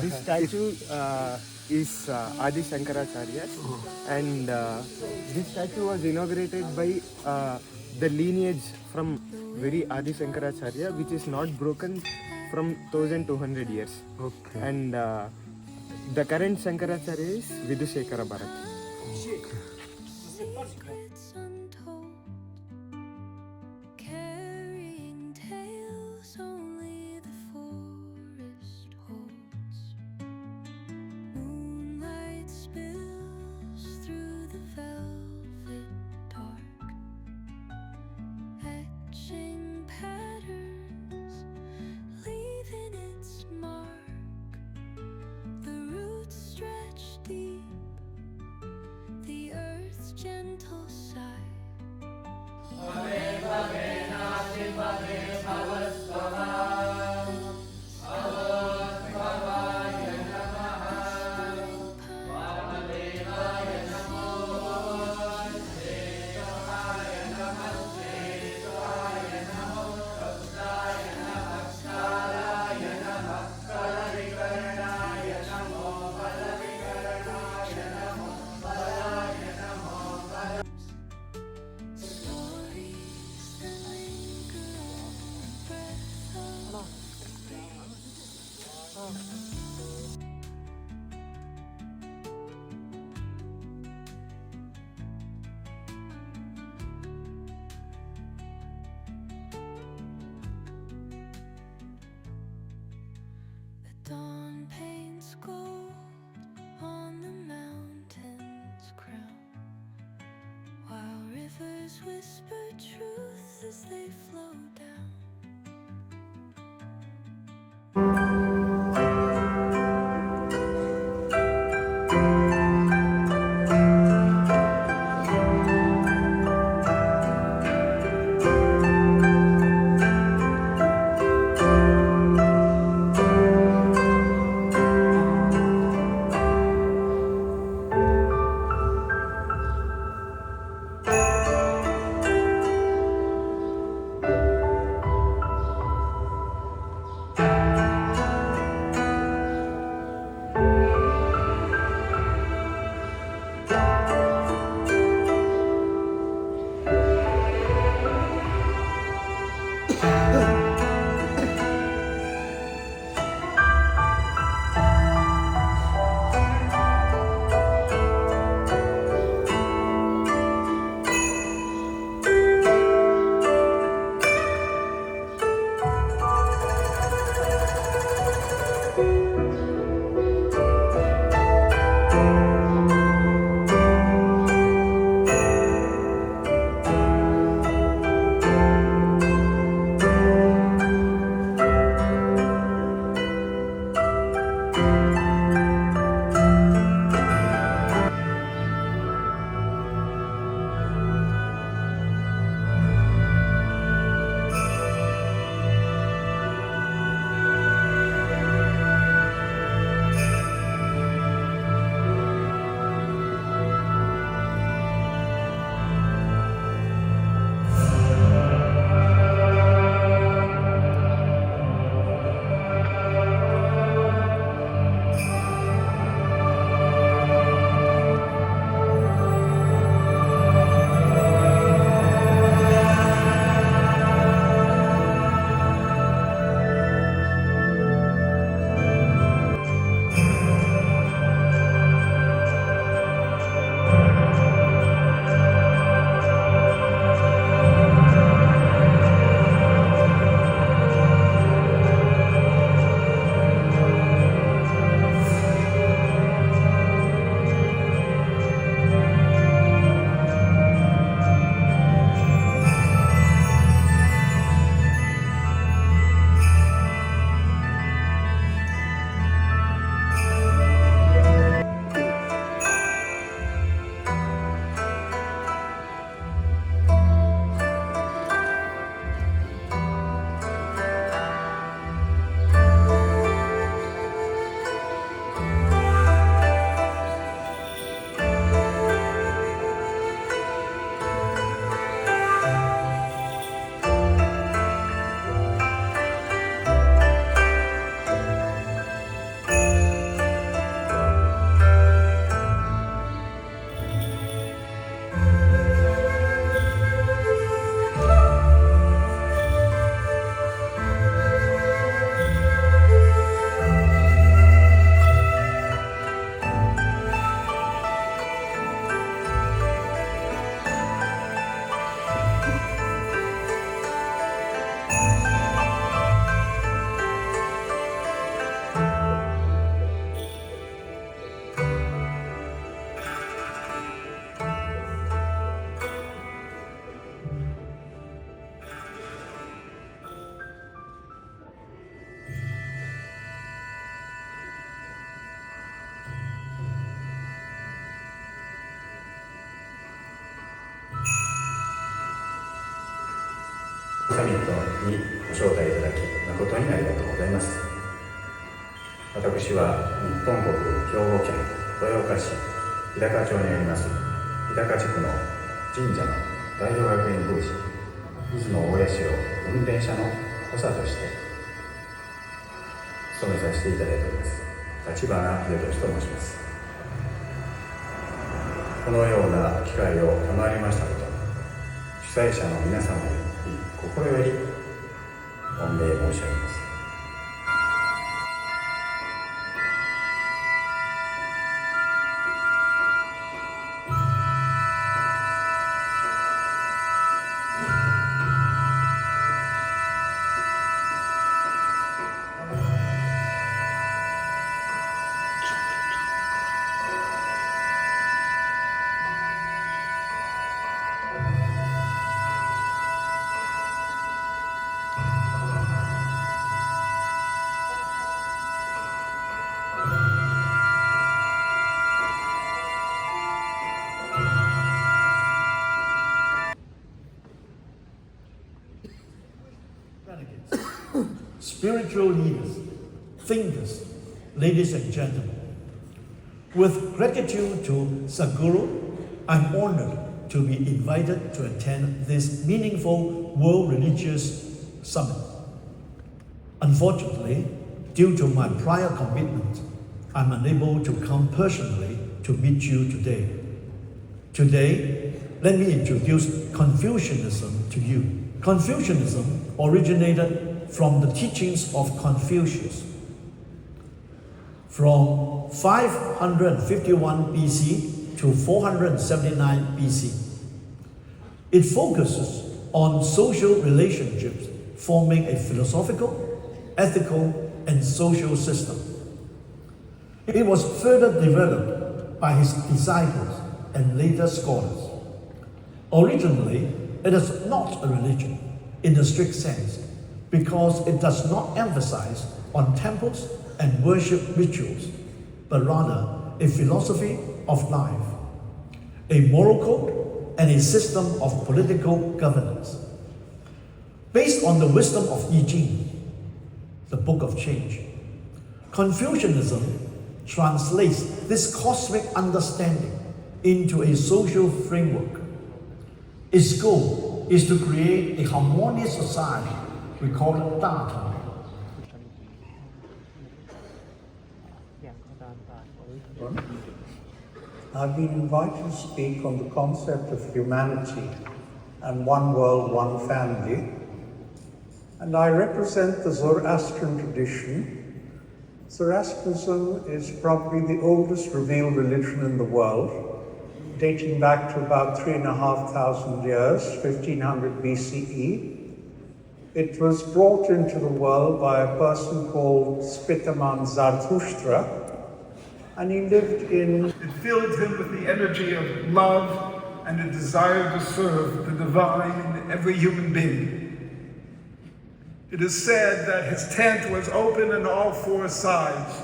This statue is Adi Shankaracharya, and this statue was inaugurated by the lineage from very Adi Shankaracharya, which is not broken from 1200 years. Okay. And the current Shankaracharya is Vidushekara Bharat. Secrets untold, carrying tales only the forest holds. Moonlight spills through the velvet dark, etching patterns, leaving its mark. The roots stretch deep, the earth's gentle sigh. Stories that linger on the breath of the dawn paints gold on the mountain's crown, while rivers whisper truth as they flow down. サミットにご招待いただき誠にありがとうございます。私は日本国兵庫県豊岡市日高町にあります日高地区の神社の大同学園宮司水野大社運転者の補佐として務めさせていただいております立花秀俊と申します。このような機会を賜りましたこと主催者の皆様に心より御礼申し上げます。Spiritual leaders, thinkers, ladies and gentlemen, with gratitude to Sadhguru, I'm honored to be invited to attend this meaningful World Religious Summit. Unfortunately, due to my prior commitment, I'm unable to come personally to meet you today. Today, let me introduce Confucianism to you. Confucianism originated from the teachings of Confucius. From 551 BC to 479 BC. It focuses on social relationships forming a philosophical, ethical, and social system. It was further developed by his disciples and later scholars. Originally, it is not a religion in the strict sense because it does not emphasize on temples and worship rituals, but rather a philosophy of life, a moral code, and a system of political governance. Based on the wisdom of I Ching, the Book of Change, Confucianism translates this cosmic understanding into a social framework. Its goal is to create a harmonious society. We call it Dalai. I've been invited to speak on the concept of humanity and one world, one family. And I represent the Zoroastrian tradition. Zoroastrianism is probably the oldest revealed religion in the world, dating back to about 3,500 years, 1500 BCE. It was brought into the world by a person called Spitaman Zarathustra, and he lived in... It filled him with the energy of love and a desire to serve the divine in every human being. It is said that his tent was open on all four sides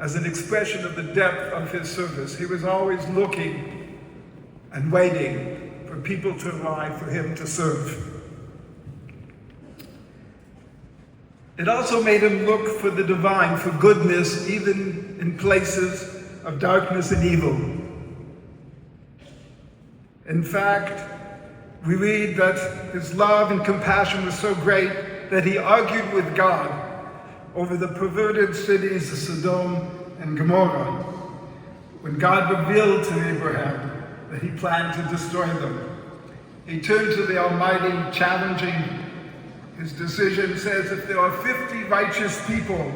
as an expression of the depth of his service. He was always looking and waiting for people to arrive for him to serve. It also made him look for the divine, for goodness, even in places of darkness and evil. In fact, we read that his love and compassion was so great that he argued with God over the perverted cities of Sodom and Gomorrah, when God revealed to Abraham that he planned to destroy them. He turned to the Almighty, challenging. His decision says, if there are 50 righteous people,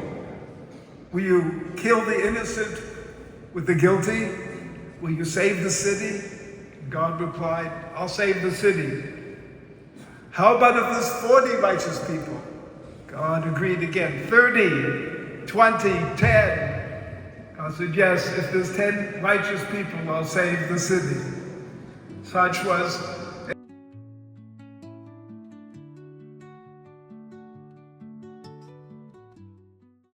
will you kill the innocent with the guilty? Will you save the city? God replied, I'll save the city. How about if there's 40 righteous people? God agreed again. 30, 20, 10. God said, yes, if there's 10 righteous people, I'll save the city. Such was